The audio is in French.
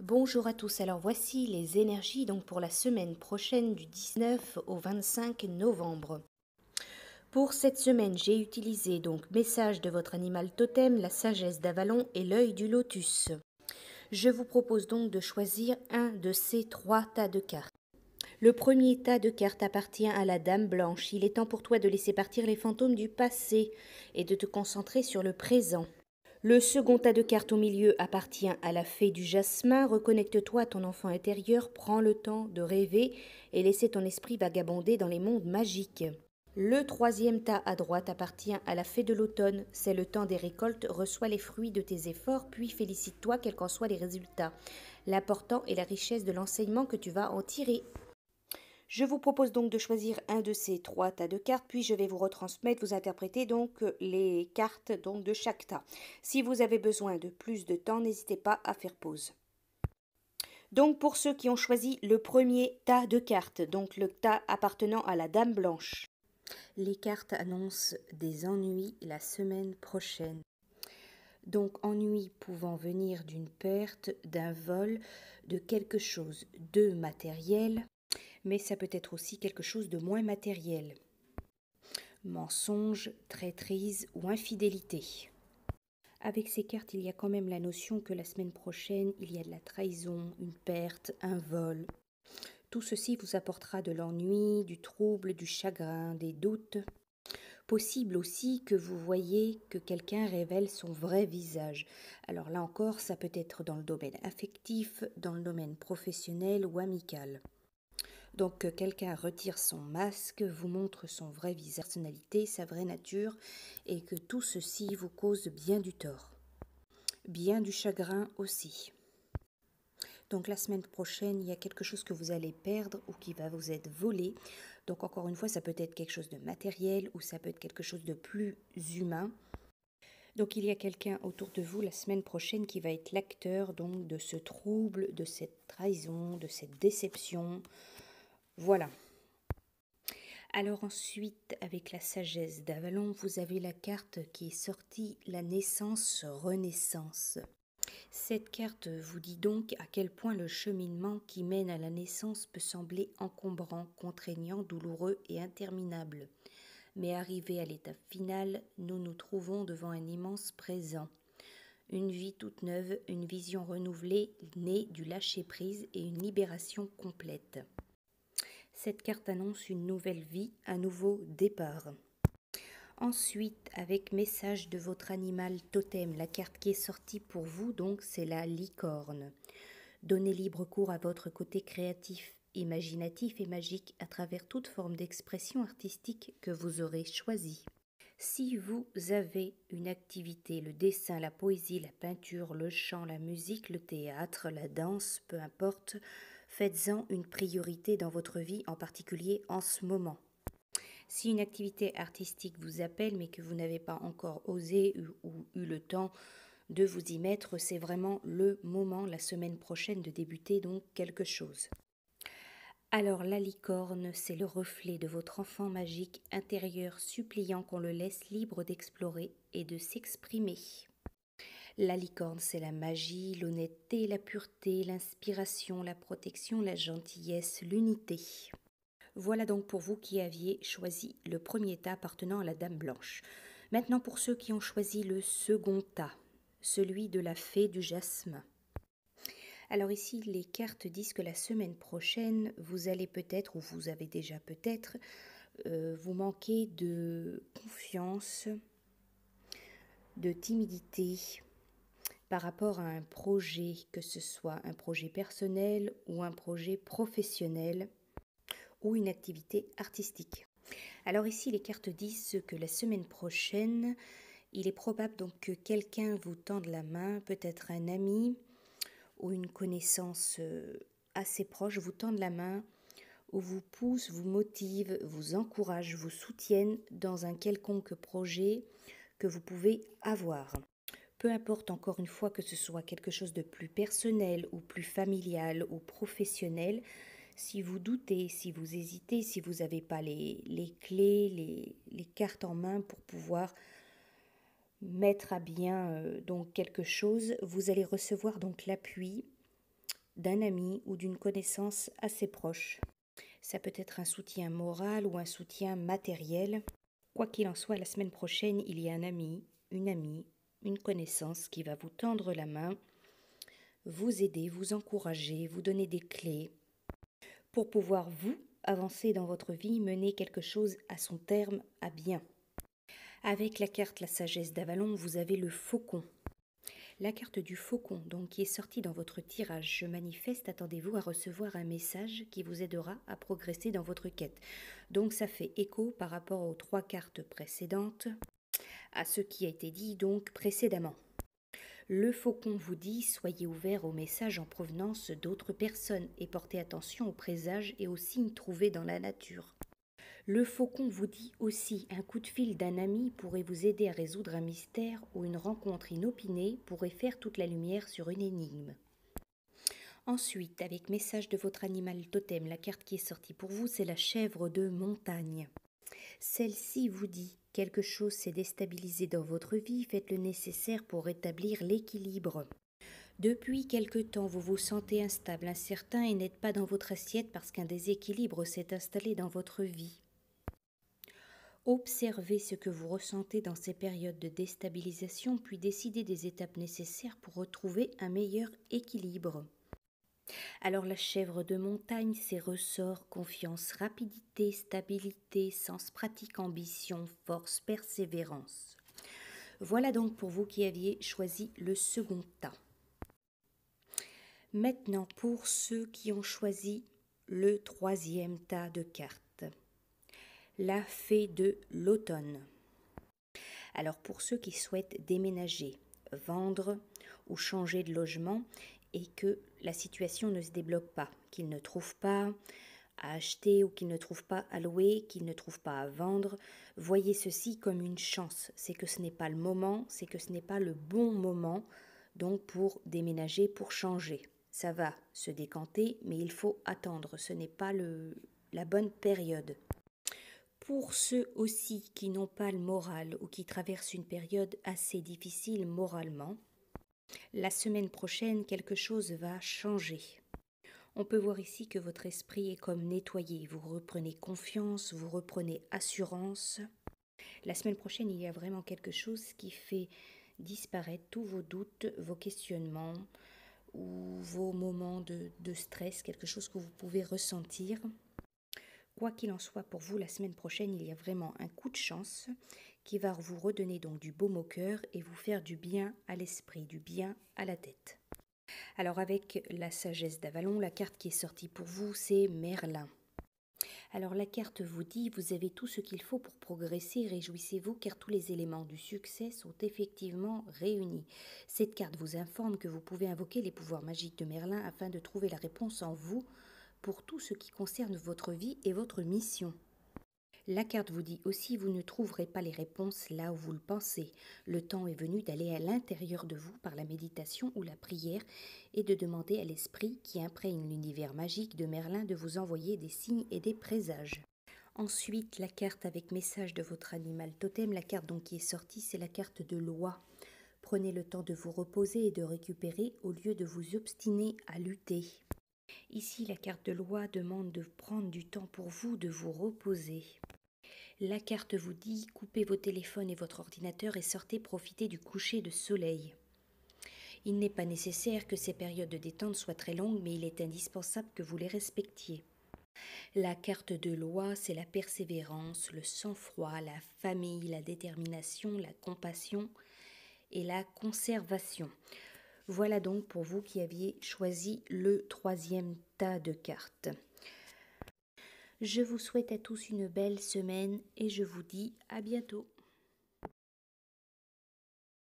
Bonjour à tous, alors voici les énergies donc pour la semaine prochaine du 19 au 25 novembre. Pour cette semaine, j'ai utilisé donc message de votre animal totem, la sagesse d'Avalon et l'œil du lotus. Je vous propose donc de choisir un de ces trois tas de cartes. Le premier tas de cartes appartient à la Dame Blanche. Il est temps pour toi de laisser partir les fantômes du passé et de te concentrer sur le présent. Le second tas de cartes au milieu appartient à la fée du jasmin. Reconnecte-toi à ton enfant intérieur, prends le temps de rêver et laisser ton esprit vagabonder dans les mondes magiques. Le troisième tas à droite appartient à la fée de l'automne. C'est le temps des récoltes, reçois les fruits de tes efforts, puis félicite-toi quels qu'en soient les résultats. L'important est la richesse de l'enseignement que tu vas en tirer. Je vous propose donc de choisir un de ces trois tas de cartes, puis je vais vous retransmettre, vous interpréter donc les cartes donc de chaque tas. Si vous avez besoin de plus de temps, n'hésitez pas à faire pause. Donc pour ceux qui ont choisi le premier tas de cartes, donc le tas appartenant à la Dame Blanche, les cartes annoncent des ennuis la semaine prochaine. Donc ennuis pouvant venir d'une perte, d'un vol, de quelque chose de matériel, mais ça peut être aussi quelque chose de moins matériel. Mensonge, traîtrise ou infidélité. Avec ces cartes, il y a quand même la notion que la semaine prochaine, il y a de la trahison, une perte, un vol. Tout ceci vous apportera de l'ennui, du trouble, du chagrin, des doutes. Possible aussi que vous voyez que quelqu'un révèle son vrai visage. Alors là encore, ça peut être dans le domaine affectif, dans le domaine professionnel ou amical. Donc quelqu'un retire son masque, vous montre son vrai visage, sa personnalité, sa vraie nature, et que tout ceci vous cause bien du tort, bien du chagrin aussi. Donc la semaine prochaine, il y a quelque chose que vous allez perdre ou qui va vous être volé. Donc encore une fois, ça peut être quelque chose de matériel ou ça peut être quelque chose de plus humain. Donc il y a quelqu'un autour de vous la semaine prochaine qui va être l'acteur donc de ce trouble, de cette trahison, de cette déception. Voilà. Alors ensuite, avec la sagesse d'Avalon, vous avez la carte qui est sortie, la naissance-renaissance. Cette carte vous dit donc à quel point le cheminement qui mène à la naissance peut sembler encombrant, contraignant, douloureux et interminable. Mais arrivé à l'étape finale, nous nous trouvons devant un immense présent. Une vie toute neuve, une vision renouvelée, née du lâcher-prise et une libération complète. Cette carte annonce une nouvelle vie, un nouveau départ. Ensuite, avec message de votre animal totem, la carte qui est sortie pour vous, donc, c'est la licorne. Donnez libre cours à votre côté créatif, imaginatif et magique à travers toute forme d'expression artistique que vous aurez choisie. Si vous avez une activité, le dessin, la poésie, la peinture, le chant, la musique, le théâtre, la danse, peu importe, faites-en une priorité dans votre vie, en particulier en ce moment. Si une activité artistique vous appelle mais que vous n'avez pas encore osé ou eu le temps de vous y mettre, c'est vraiment le moment, la semaine prochaine, de débuter donc quelque chose. Alors la licorne, c'est le reflet de votre enfant magique intérieur suppliant qu'on le laisse libre d'explorer et de s'exprimer. La licorne, c'est la magie, l'honnêteté, la pureté, l'inspiration, la protection, la gentillesse, l'unité. Voilà donc pour vous qui aviez choisi le premier tas appartenant à la Dame Blanche. Maintenant pour ceux qui ont choisi le second tas, celui de la fée du jasmin. Alors ici, les cartes disent que la semaine prochaine, vous allez peut-être, ou vous avez déjà peut-être, vous manquer de confiance, de timidité par rapport à un projet, que ce soit un projet personnel ou un projet professionnel ou une activité artistique. Alors ici, les cartes disent que la semaine prochaine, il est probable donc que quelqu'un vous tende la main, peut-être un ami ou une connaissance assez proche vous tende la main, ou vous pousse, vous motive, vous encourage, vous soutienne dans un quelconque projet que vous pouvez avoir. Peu importe encore une fois que ce soit quelque chose de plus personnel ou plus familial ou professionnel, si vous doutez, si vous hésitez, si vous n'avez pas les clés, les cartes en main pour pouvoir mettre à bien donc quelque chose, vous allez recevoir donc l'appui d'un ami ou d'une connaissance assez proche. Ça peut être un soutien moral ou un soutien matériel. Quoi qu'il en soit, la semaine prochaine, il y a un ami, une amie, une connaissance qui va vous tendre la main, vous aider, vous encourager, vous donner des clés pour pouvoir vous avancer dans votre vie, mener quelque chose à son terme, à bien. Avec la carte La Sagesse d'Avalon, vous avez le Faucon. La carte du Faucon, donc, qui est sortie dans votre tirage Je manifeste, attendez-vous à recevoir un message qui vous aidera à progresser dans votre quête. Donc ça fait écho par rapport aux 3 cartes précédentes, à ce qui a été dit donc précédemment. Le Faucon vous dit, soyez ouvert aux messages en provenance d'autres personnes et portez attention aux présages et aux signes trouvés dans la nature. Le Faucon vous dit aussi, un coup de fil d'un ami pourrait vous aider à résoudre un mystère ou une rencontre inopinée pourrait faire toute la lumière sur une énigme. Ensuite, avec message de votre animal totem, la carte qui est sortie pour vous, c'est la chèvre de montagne. Celle-ci vous dit, quelque chose s'est déstabilisé dans votre vie, faites le nécessaire pour rétablir l'équilibre. Depuis quelque temps, vous vous sentez instable, incertain et n'êtes pas dans votre assiette parce qu'un déséquilibre s'est installé dans votre vie. Observez ce que vous ressentez dans ces périodes de déstabilisation, puis décidez des étapes nécessaires pour retrouver un meilleur équilibre. Alors la chèvre de montagne, ses ressorts, confiance, rapidité, stabilité, sens pratique, ambition, force, persévérance. Voilà donc pour vous qui aviez choisi le second tas. Maintenant pour ceux qui ont choisi le troisième tas de cartes. La fée de l'automne. Alors pour ceux qui souhaitent déménager, vendre ou changer de logement et que la situation ne se débloque pas, qu'ils ne trouvent pas à acheter ou qu'ils ne trouvent pas à louer, qu'ils ne trouvent pas à vendre, voyez ceci comme une chance. C'est que ce n'est pas le moment, c'est que ce n'est pas le bon moment donc pour déménager, pour changer. Ça va se décanter, mais il faut attendre, ce n'est pas la bonne période. Pour ceux aussi qui n'ont pas le moral ou qui traversent une période assez difficile moralement, la semaine prochaine, quelque chose va changer. On peut voir ici que votre esprit est comme nettoyé. Vous reprenez confiance, vous reprenez assurance. La semaine prochaine, il y a vraiment quelque chose qui fait disparaître tous vos doutes, vos questionnements ou vos moments de stress, quelque chose que vous pouvez ressentir. Quoi qu'il en soit pour vous, la semaine prochaine, il y a vraiment un coup de chance qui va vous redonner donc du baume au cœur et vous faire du bien à l'esprit, du bien à la tête. Alors avec la sagesse d'Avalon, la carte qui est sortie pour vous, c'est Merlin. Alors la carte vous dit, vous avez tout ce qu'il faut pour progresser, réjouissez-vous car tous les éléments du succès sont effectivement réunis. Cette carte vous informe que vous pouvez invoquer les pouvoirs magiques de Merlin afin de trouver la réponse en vous pour tout ce qui concerne votre vie et votre mission. La carte vous dit aussi, vous ne trouverez pas les réponses là où vous le pensez. Le temps est venu d'aller à l'intérieur de vous par la méditation ou la prière et de demander à l'esprit qui imprègne l'univers magique de Merlin de vous envoyer des signes et des présages. Ensuite, la carte avec message de votre animal totem, la carte donc qui est sortie, c'est la carte de loi. Prenez le temps de vous reposer et de récupérer au lieu de vous obstiner à lutter. Ici, la carte de loi demande de prendre du temps pour vous, de vous reposer. La carte vous dit, coupez vos téléphones et votre ordinateur et sortez profiter du coucher de soleil. Il n'est pas nécessaire que ces périodes de détente soient très longues, mais il est indispensable que vous les respectiez. La carte de loi, c'est la persévérance, le sang-froid, la famille, la détermination, la compassion et la conservation. Voilà donc pour vous qui aviez choisi le troisième tas de cartes. Je vous souhaite à tous une belle semaine et je vous dis à bientôt.